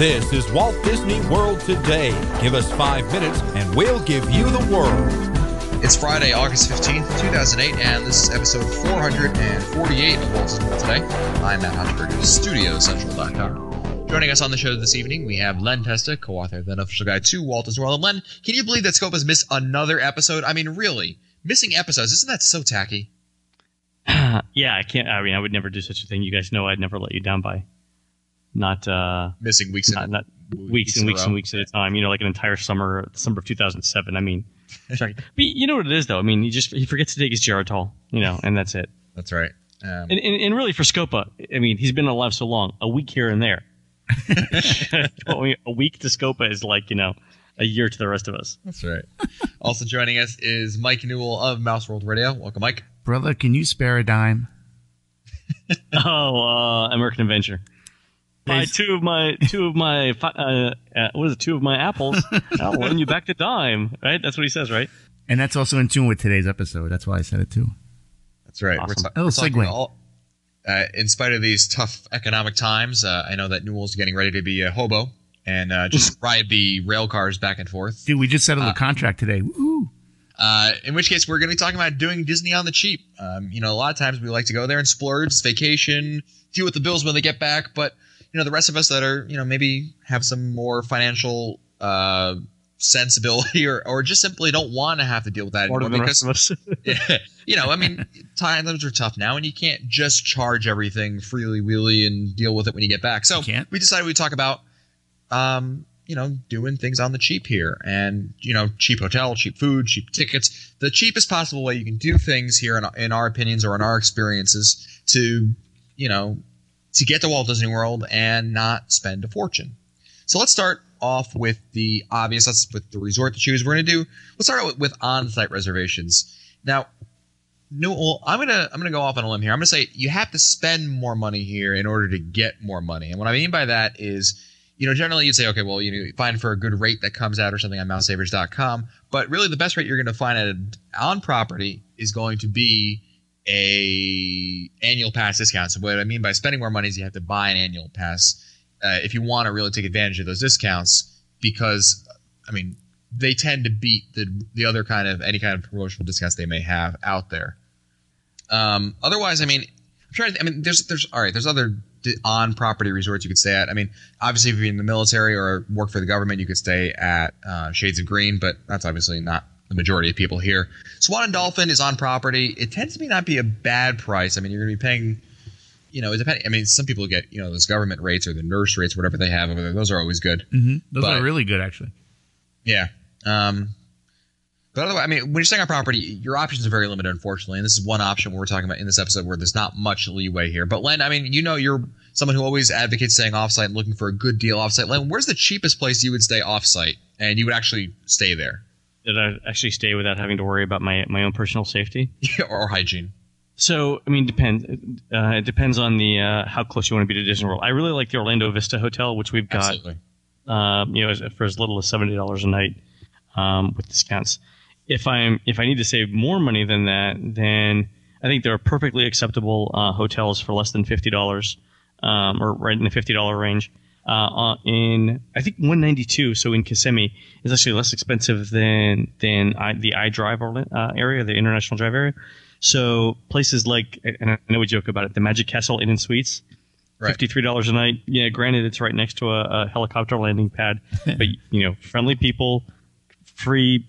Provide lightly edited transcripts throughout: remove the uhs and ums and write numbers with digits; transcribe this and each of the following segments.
This is Walt Disney World Today. Give us 5 minutes and we'll give you the world. It's Friday, August 15th, 2008, and this is episode 448 of Walt Disney World Today. I'm Matt Hochberg of StudioCentral.com. Joining us on the show this evening, we have Len Testa, co-author of the Unofficial Guide to Walt Disney World. And Len, can you believe that Scope has missed another episode? I mean, really? Missing episodes, isn't that so tacky? Yeah, I can't. I mean, I would never do such a thing. You guys know I'd never let you down by not missing weeks, not weeks and weeks at a time. You know, like an entire summer of 2007. I mean, sorry, but you know what it is though. I mean, he forgets to take his Geritol, you know, and that's it. That's right. And really for Scopa, I mean, he's been alive so long. A week here and there. A week to Scopa is like, you know, a year to the rest of us. That's right. Also joining us is Mike Newell of Mouse World Radio. Welcome, Mike. Brother, can you spare a dime? American Adventure. Buy two of my apples. I'll loan you back the dime. Right? That's what he says, right? And that's also in tune with today's episode. That's why I said it too. That's right. Awesome. We're talking in spite of these tough economic times, I know that Newell's getting ready to be a hobo and just ride the rail cars back and forth. Dude, we just settled a contract today. Woo! In which case, we're going to be talking about doing Disney on the cheap. You know, a lot of times we like to go there and splurge, vacation, deal with the bills when they get back. But, you know, the rest of us that are, you know, maybe have some more financial sensibility or just simply don't want to have to deal with that anymore. Because, you know, I mean, times are tough now and you can't just charge everything freely-wheely and deal with it when you get back. So we decided we'd talk about you know, doing things on the cheap here and, you know, cheap hotel, cheap food, cheap tickets, the cheapest possible way you can do things here in our opinions or in our experiences to, you know, to get to Walt Disney World and not spend a fortune. So let's start off with the obvious. That's with the resort to choose. Let's start out with on-site reservations. Now, I'm gonna go off on a limb here. I'm gonna say you have to spend more money here in order to get more money. And what I mean by that is, you know, generally you'd say, okay, well, you know, find for a good rate that comes out or something on MouseSavers.com. But really the best rate you're going to find on property is going to be a annual pass discount. So what I mean by spending more money is you have to buy an annual pass if you want to really take advantage of those discounts because, I mean, they tend to beat the other kind of any kind of promotional discounts they may have out there. Otherwise, I mean, there's other on-property resorts you could stay at. I mean, obviously, if you're in the military or work for the government, you could stay at Shades of Green, but that's obviously not the majority of people here. Swan and Dolphin is on property. It tends to not be a bad price. I mean, you're going to be paying, you know, I mean, some people get, you know, those government rates or the nurse rates, whatever they have over there. Those are always good. Mm-hmm. Those are really good, actually. Yeah. But otherwise, I mean, when you're staying on property, your options are very limited, unfortunately. And this is one option we're talking about in this episode where there's not much leeway here. But Len, I mean, you know, you're someone who always advocates staying offsite and looking for a good deal offsite. Len, where's the cheapest place you would stay offsite and you would actually stay there? Did I actually stay without having to worry about my own personal safety? or hygiene? So, I mean, depends. It depends on the how close you want to be to Disney World. I really like the Orlando Vista Hotel, which we've got, you know, for as little as $70 a night with discounts. If I need to save more money than that, then I think there are perfectly acceptable hotels for less than $50, or right in the $50 range. In I think 192, so in Kissimmee, is actually less expensive than the iDrive area, the International Drive area. So places like, and I know we joke about it, the Magic Castle Inn and Suites, right. $53 a night. Yeah, granted, it's right next to a helicopter landing pad, but you know, friendly people, free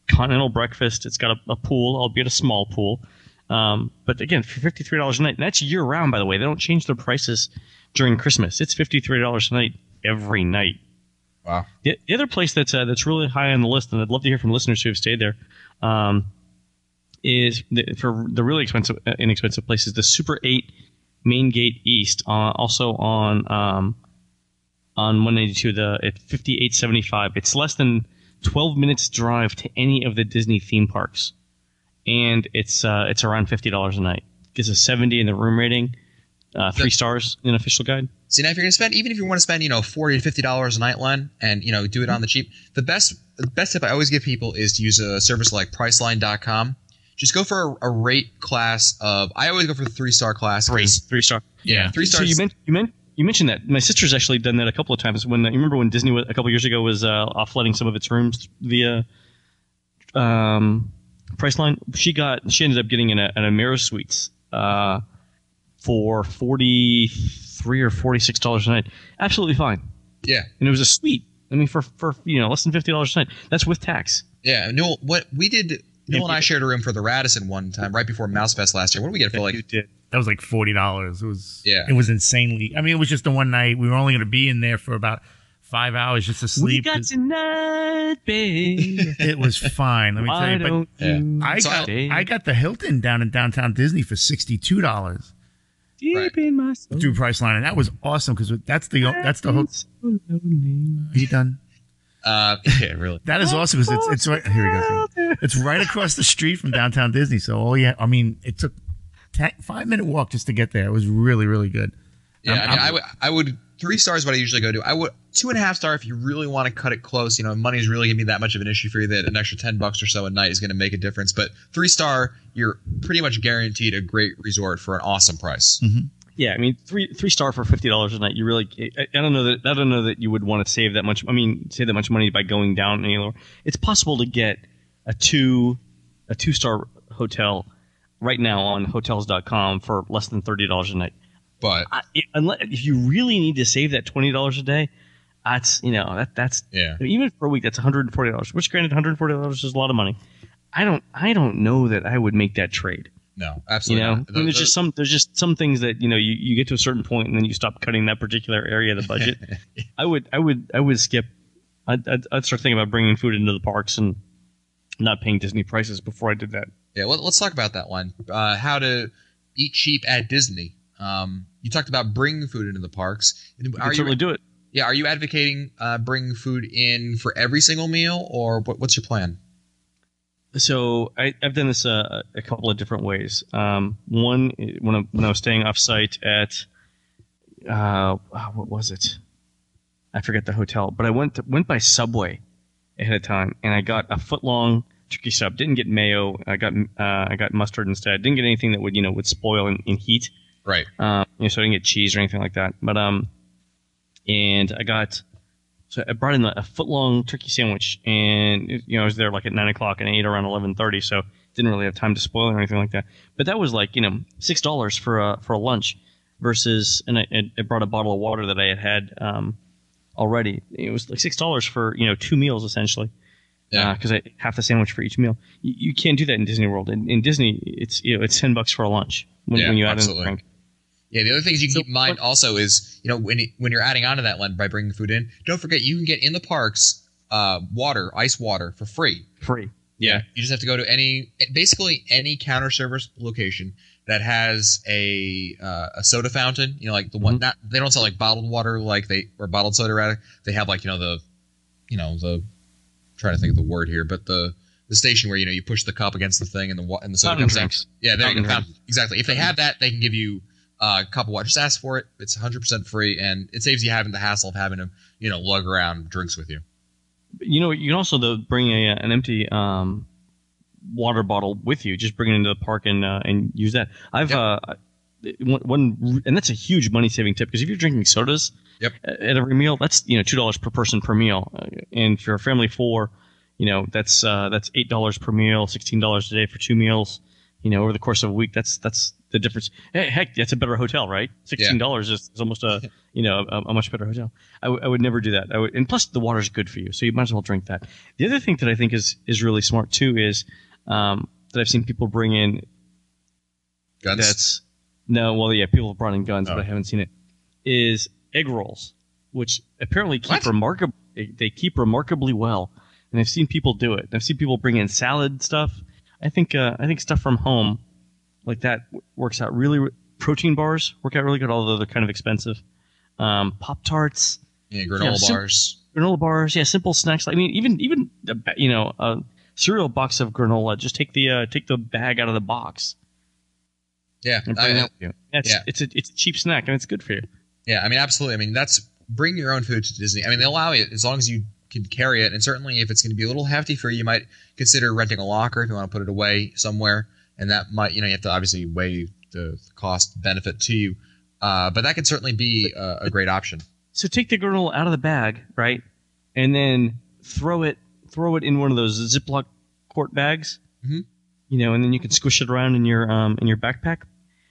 continental breakfast. It's got a pool, albeit a small pool. But again, for $53 a night, and that's year round, by the way. They don't change their prices during Christmas. It's $53 a night every night. Wow. The other place that's really high on the list, and I'd love to hear from listeners who have stayed there, is for the really inexpensive places, the Super 8 Main Gate East, also on 192, at $58.75. It's less than 12 minutes drive to any of the Disney theme parks, and it's around $50 a night. Gives a 70 in the room rating, 3 stars in Official Guide. See, now if you're going to spend, even if you want to spend, you know, $40 to $50 a night, Len, and, you know, do it on the cheap, the best tip I always give people is to use a service like Priceline.com. Just go for a rate class of. I always go for the 3-star class. 3 star. Yeah, 3 stars. So You mentioned that. My sister's actually done that a couple of times. When you remember when Disney a couple of years ago was offloading some of its rooms via Priceline, she ended up getting an Amira Suites for $43 or $46 a night. Absolutely fine. Yeah, and it was a suite. I mean, for less than $50 a night. That's with tax. Yeah, Newell, what we did. Newell and I shared a room for the Radisson one time right before Mouse Fest last year. What did we get for like? You did. That was like $40. It was was insanely. I mean, it was just the one night. We were only going to be in there for about 5 hours just to sleep. We got tonight, babe. It was fine. Let me tell you. But I got the Hilton down in downtown Disney for $62. Deep in my soul. Through Priceline, and that was awesome because that's the whole. Are you done? Yeah, really. That is awesome because it's right here. We go. It's right across the street from downtown Disney. So it took 5-minute walk just to get there. It was really, really good. Yeah, I would 3 stars. What I usually go to. I would 2.5 star if you really want to cut it close. Money's really gonna be that much of an issue for you that an extra $10 or so a night is gonna make a difference. But 3 star, you're pretty much guaranteed a great resort for an awesome price. Mm-hmm. Yeah, I mean, 3 star for $50 a night. You really, I don't know that you would want to save that much. I mean, save that much money by going down any lower. It's possible to get a 2-star hotel right now on Hotels.com for less than $30 a night. But if you really need to save that $20 a day, that's even for a week that's $140. Which, granted, $140 is a lot of money. I don't know that I would make that trade. No, absolutely not. I mean, there's just some things that you get to a certain point and then you stop cutting that particular area of the budget. I would skip. I'd start thinking about bringing food into the parks and not paying Disney prices before I did that. Yeah, well, let's talk about that one. How to eat cheap at Disney. You talked about bringing food into the parks. You can certainly do it. Yeah, are you advocating bringing food in for every single meal, or what's your plan? So I've done this a couple of different ways. One, when I was staying off-site at what was it? I forget the hotel, but I went by Subway ahead of time, and I got a foot-long turkey sub. Didn't get mayo. I got mustard instead. Didn't get anything that would spoil in heat. Right. So I didn't get cheese or anything like that. But and I brought in a foot-long turkey sandwich, and I was there like at 9 o'clock and I ate around 11:30, so didn't really have time to spoil it or anything like that. But that was like $6 for a lunch, versus, and I brought a bottle of water that I had already. It was like $6 for 2 meals essentially. Yeah. Because half the sandwich for each meal. You can't do that in Disney World. In Disney, it's $10 for a lunch when you add in the drink. Yeah, the other things you can keep in mind also is, when you're adding on to that by bringing food in, don't forget you can get in the parks ice water for free. Free. Yeah. You just have to go to basically any counter service location that has a soda fountain. Like the one they don't sell like bottled water or bottled soda rather. They have like the trying to think of the word here, but the station where you push the cup against the thing and the soda comes out. Yeah, there you go. Exactly. If they have that, they can give you a cup of water. Just ask for it. It's 100% free, and it saves you having the hassle of having to lug around drinks with you. You can also bring an empty water bottle with you. Just bring it into the park and use that. I've and that's a huge money saving tip, because if you're drinking sodas at every meal, that's $2 per person per meal, and for a family of 4, that's $8 per meal, $16 a day for 2 meals. Over the course of a week, that's the difference. Heck, that's a better hotel, right? $16 is almost a much better hotel. I would never do that. And plus the water's good for you, so you might as well drink that. The other thing that I think is really smart too is that I've seen people bring in guns. People have brought in guns, but I haven't seen it. Is egg rolls, which apparently keep remarkably well, and I've seen people do it. I've seen people bring in salad stuff. I think stuff from home like that works out really. Protein bars work out really good, although they're kind of expensive. Pop-Tarts. Yeah, granola bars. Granola bars. Yeah, simple snacks. I mean, even a cereal box of granola. Just take the bag out of the box. Yeah, and bring that with you. It's a cheap snack and it's good for you. Yeah, I mean, absolutely. I mean, bring your own food to Disney. I mean, they allow it as long as you can carry it, and certainly if it's going to be a little hefty for you, you might consider renting a locker if you want to put it away somewhere, and that might you have to obviously weigh the cost benefit to you. But that could certainly be a great option. So take the granola out of the bag, right, and then throw it in one of those Ziploc quart bags. Mm-hmm. You know, and then you can squish it around in your backpack.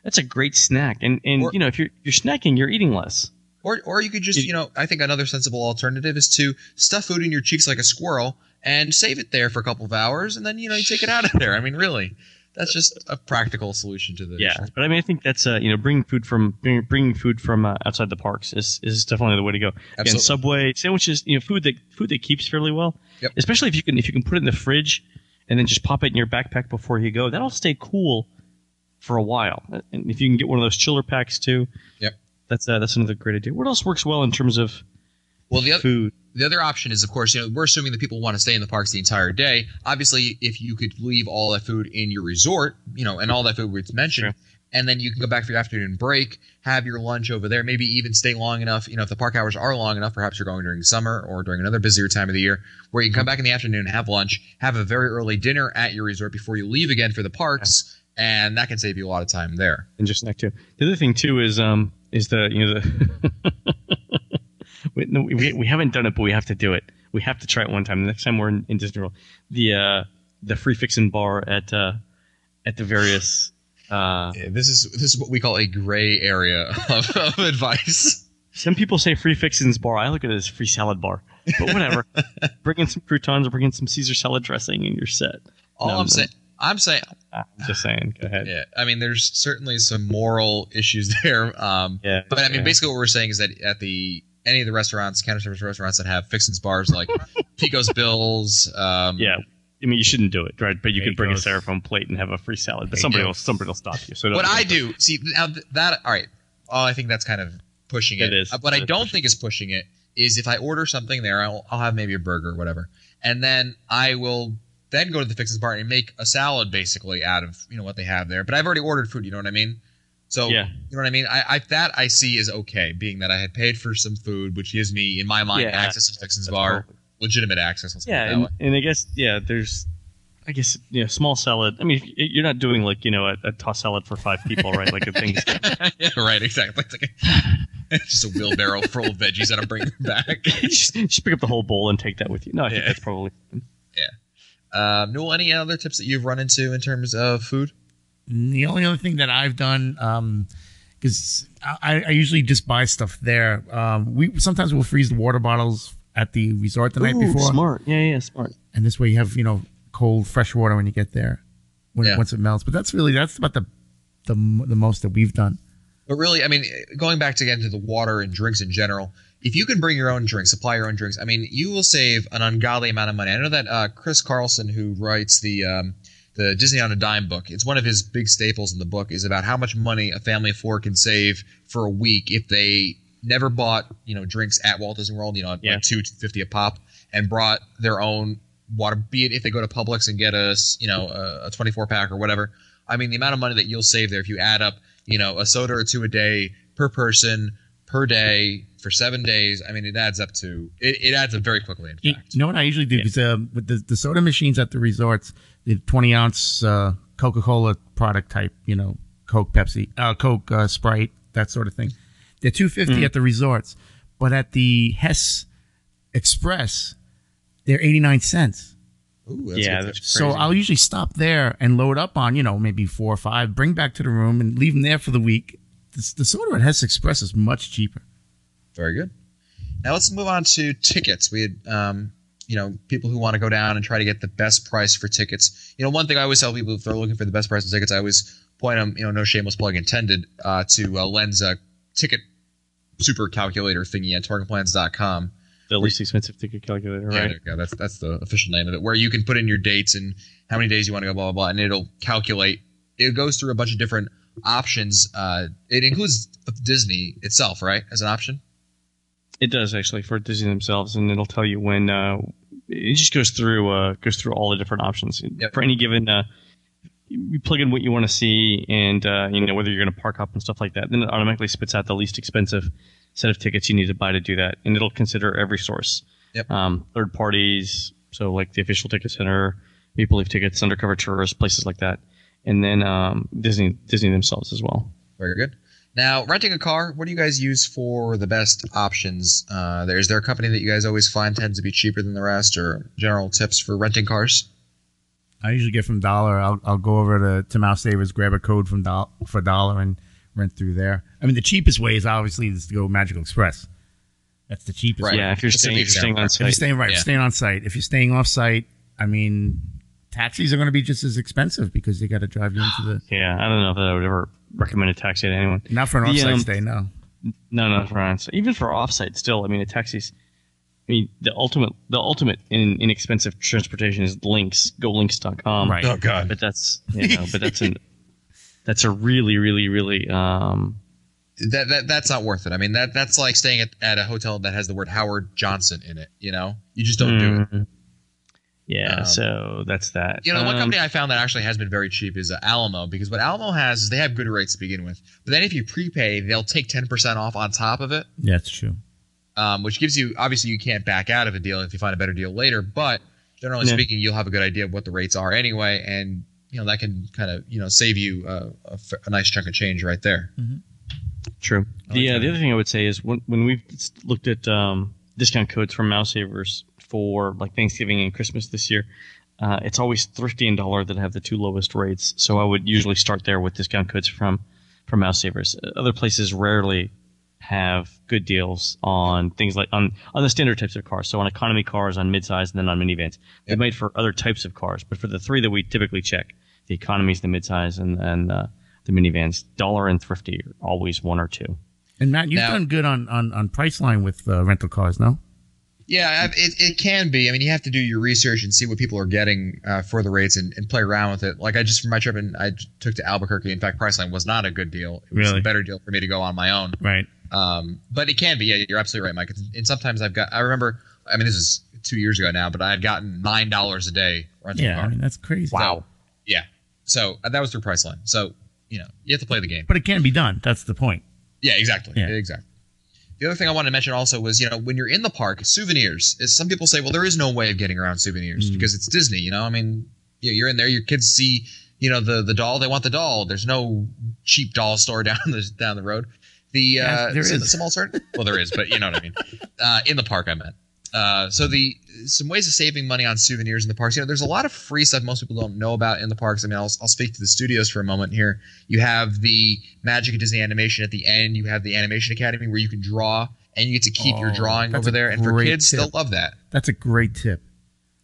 That's a great snack. And you know, if you're snacking, you're eating less. Or you could just, you know, I think another sensible alternative is to stuff food in your cheeks like a squirrel and save it there for a couple of hours, and then, you know, you take it out of there. I mean, really, that's just a practical solution to this. Yeah, but I mean, I think that's you know, bringing food from outside the parks is definitely the way to go. Absolutely. Again, Subway sandwiches, you know, food that keeps fairly well. Yep. Especially if you can put it in the fridge and then just pop it in your backpack before you go. That'll stay cool for a while. And if you can get one of those chiller packs too. Yep. That's another great idea. What else works well in terms of food? The other option is, of course, you know, we're assuming that people want to stay in the parks the entire day. Obviously, if you could leave all that food in your resort, you know, and all that food was mentioned, sure. And then you can go back for your afternoon break, have your lunch over there, maybe even stay long enough, you know, if the park hours are long enough, perhaps you're going during summer or during another busier time of the year, where you can come back in the afternoon, have lunch, have a very early dinner at your resort before you leave again for the parks. And that can save you a lot of time there. And just snack too. The other thing too is the, you know, the we haven't done it, but we have to do it. We have to try it one time. The next time we're in Disney World, the free fixin' bar at the various. Yeah, this is what we call a gray area of advice. Some people say free fixins bar. I look at it as free salad bar, but whatever. Bring in some croutons or bring in some Caesar salad dressing, and you're set. I'm just saying. Go ahead. Yeah, I mean, there's certainly some moral issues there. Yeah, but I mean, basically, what we're saying is that at any of the restaurants, counter service restaurants that have fixins bars like Pico's Bills. Yeah, I mean, you shouldn't do it, right? But you can bring a styrofoam plate and have a free salad. But somebody will stop you. So what I do, see now that all right. Oh, I think that's kind of pushing it. It is. What I don't think is pushing it is if I order something there, I'll have maybe a burger or whatever, and then I will. Then go to the fixins bar and make a salad basically out of, you know, what they have there. But I've already ordered food, you know what I mean? So, yeah. You know what I mean? I see is okay, being that I had paid for some food, which gives me, in my mind, access to fixins bar, legitimate access. Let's and I guess, small salad. I mean, you're not doing like, you know, a tossed salad for 5 people, right? Like a thing. Yeah, right, exactly. It's just a wheelbarrow full of veggies that I'm bringing back. just pick up the whole bowl and take that with you. No, I think that's probably. Yeah. Newell, any other tips that you've run into in terms of food? The only other thing that I've done, because I usually just buy stuff there. Sometimes we'll freeze the water bottles at the resort the night before. Smart. Yeah, smart. And this way you have, you know, cold, fresh water when you get there, once it melts. But that's about the most that we've done. But really, I mean, going back again to the water and drinks in general, if you can bring your own drinks, supply your own drinks, I mean, you will save an ungodly amount of money. I know that Chris Carlson, who writes the Disney on a Dime book, it's one of his big staples in the book, is about how much money a family of 4 can save for a week if they never bought, you know, drinks at Walt Disney World, you know, like $2.50 a pop, and brought their own water, be it if they go to Publix and get a 24-pack or whatever. I mean, the amount of money that you'll save there if you add up, you know, a soda or 2 a day per person per day for 7 days. I mean, it adds up very quickly. In fact, you know what I usually do? Because with the soda machines at the resorts, the 20-ounce Coca-Cola product type, you know, Coke, Pepsi, Coke, Sprite, that sort of thing. They're $2.50 at the resorts, but at the Hess Express, they're 89 cents. Ooh, that's crazy. So I'll usually stop there and load up on, you know, maybe 4 or 5, bring back to the room and leave them there for the week. The soda at Hess Express is much cheaper. Very good. Now let's move on to tickets. We had, people who want to go down and try to get the best price for tickets. You know, one thing I always tell people if they're looking for the best price of tickets, I always point them, you know, no shameless plug intended, to Len's ticket super calculator thingy at targetplans.com. The least expensive ticket calculator, right? Yeah, there you go. That's the official name of it, where you can put in your dates and how many days you want to go, blah, blah, blah, and it'll calculate. It goes through a bunch of different options. It includes Disney itself, right, as an option? It does, actually, for Disney themselves, and it'll tell you when it just goes through all the different options. Yep. For any given you plug in what you want to see and whether you're going to park up and stuff like that, then it automatically spits out the least expensive set of tickets you need to buy to do that, and it'll consider every source. Yep. Third parties, so like the official ticket center, Maple Leaf Tickets, Undercover Tours, places like that, and then Disney themselves as well. Very good. Now, renting a car, what do you guys use for the best options? Is there a company that you guys always find tends to be cheaper than the rest, or general tips for renting cars? I usually get from Dollar. I'll go over to Mouse Savers, grab a code for Dollar, and rent through there. I mean, the cheapest way is obviously to go Magical Express. That's the cheapest way. Yeah, if you're staying on site. If you're staying on site. If you're staying off site, I mean, taxis are going to be just as expensive because they got to drive you into the. Yeah, I don't know if I would ever recommend a taxi to anyone. Not for an off-site stay, no. No, for on-site. Even for off-site, still. I mean, a taxi's. I mean, the ultimate in inexpensive transportation is Lynx. Go Lynx.com. Right. Oh God. But that's that's a really, really, really. That's not worth it. I mean, that's like staying at a hotel that has the word Howard Johnson in it. You know, you just don't do it. Yeah, so that's that. You know, one company I found that actually has been very cheap is Alamo, because what Alamo has is they have good rates to begin with, but then if you prepay, they'll take 10% off on top of it. Yeah, that's true. Which gives you, obviously, you can't back out of a deal if you find a better deal later, but generally speaking, you'll have a good idea of what the rates are anyway, and you know that can kind of save you a nice chunk of change right there. Mm-hmm. True. The other thing I would say is when we've looked at discount codes from Mouse Savers for like Thanksgiving and Christmas this year, it's always Thrifty and Dollar that have the two lowest rates. So I would usually start there with discount codes from Mouse Savers. Other places rarely have good deals on things like on the standard types of cars. So on economy cars, on midsize, and then on minivans. They made for other types of cars, but for the three that we typically check, the economies, the midsize, and the minivans, Dollar and Thrifty are always one or two. And Matt, you've done good on Priceline with rental cars, no? Yeah, it can be. I mean, you have to do your research and see what people are getting for the rates and play around with it. Like for my trip, I took to Albuquerque. In fact, Priceline was not a good deal. It was a better deal for me to go on my own. Right. But it can be. Yeah, you're absolutely right, Mike. And sometimes I remember, I mean, this is 2 years ago now, but I had gotten $9 a day rental car. Yeah, I mean, that's crazy. Wow. Yeah. So that was through Priceline. So, you have to play the game. But it can be done. That's the point. Yeah, exactly. Yeah. Exactly. The other thing I wanted to mention also was, when you're in the park, souvenirs. Some people say, well, there is no way of getting around souvenirs because it's Disney. I mean, you're in there. Your kids see, the doll. They want the doll. There's no cheap doll store down the road. There is some alternative. Well, there is, but you know what I mean. In the park, I meant. Some ways of saving money on souvenirs in the parks. There's a lot of free stuff most people don't know about in the parks. I mean, I'll speak to the studios for a moment here. You have the Magic and Disney Animation at the end. You have the Animation Academy where you can draw and you get to keep your drawing over there. And for kids, they'll love that. That's a great tip.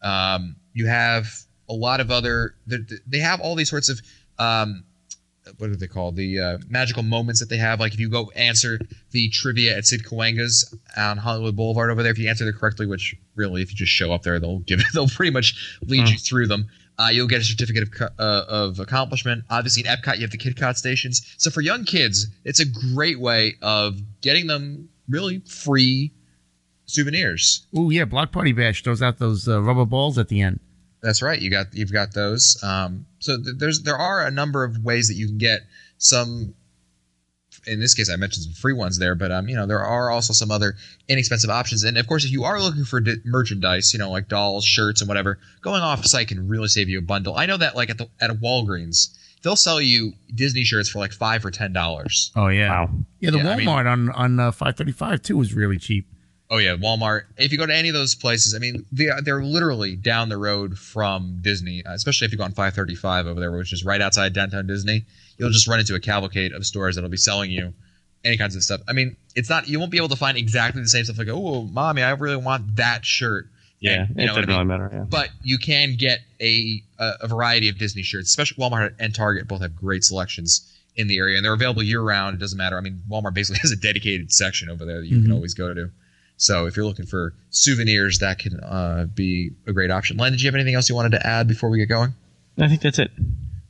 You have a lot of other. They have all these sorts of. What are they called? The magical moments that they have. Like if you go answer the trivia at Sid Cahuenga's on Hollywood Boulevard over there, if you answer it correctly, which really, if you just show up there, they'll pretty much lead you through them. You'll get a certificate of accomplishment. Obviously, at Epcot, you have the KidCot stations. So for young kids, it's a great way of getting them really free souvenirs. Oh yeah, Block Party Bash throws out those rubber balls at the end. That's right. You've got those. So there are a number of ways that you can get some. In this case, I mentioned some free ones there, but there are also some other inexpensive options. And of course, if you are looking for merchandise, like dolls, shirts, and whatever, going off site can really save you a bundle. I know that like at a Walgreens, they'll sell you Disney shirts for like $5 or $10. Oh yeah, wow. Yeah, the Walmart on 535 too was really cheap. Oh yeah, Walmart. If you go to any of those places, I mean, they're literally down the road from Disney. Especially if you go on 535 over there, which is right outside downtown Disney. You'll just run into a cavalcade of stores that'll be selling you any kinds of stuff. I mean, it's not. You won't be able to find exactly the same stuff. Like, oh, mommy, I really want that shirt. Yeah, it doesn't really matter. Yeah. But you can get a variety of Disney shirts. Especially Walmart and Target both have great selections in the area, and they're available year round. It doesn't matter. I mean, Walmart basically has a dedicated section over there that you can always go to. So if you're looking for souvenirs, that can be a great option. Len, did you have anything else you wanted to add before we get going? I think that's it.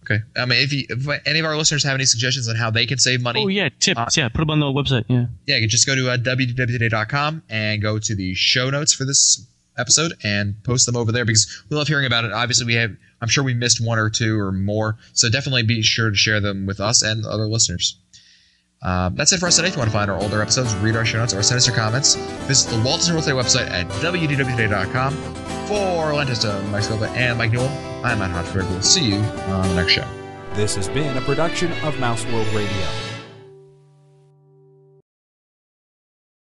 Okay. I mean, if any of our listeners have any suggestions on how they can save money. Oh, yeah. Tips. Put them on the website. Yeah. Yeah. You can just go to www.today.com and go to the show notes for this episode and post them over there because we love hearing about it. Obviously, I'm sure we missed one or two or more. So definitely be sure to share them with us and other listeners. That's it for us today. If you want to find our older episodes, read our show notes, or send us your comments, visit the Walt Disney World Today website at www.today.com. For Len Testa, Mike Silva, and Mike Newell, I'm Matt Hodgford. We'll see you on the next show. This has been a production of Mouse World Radio.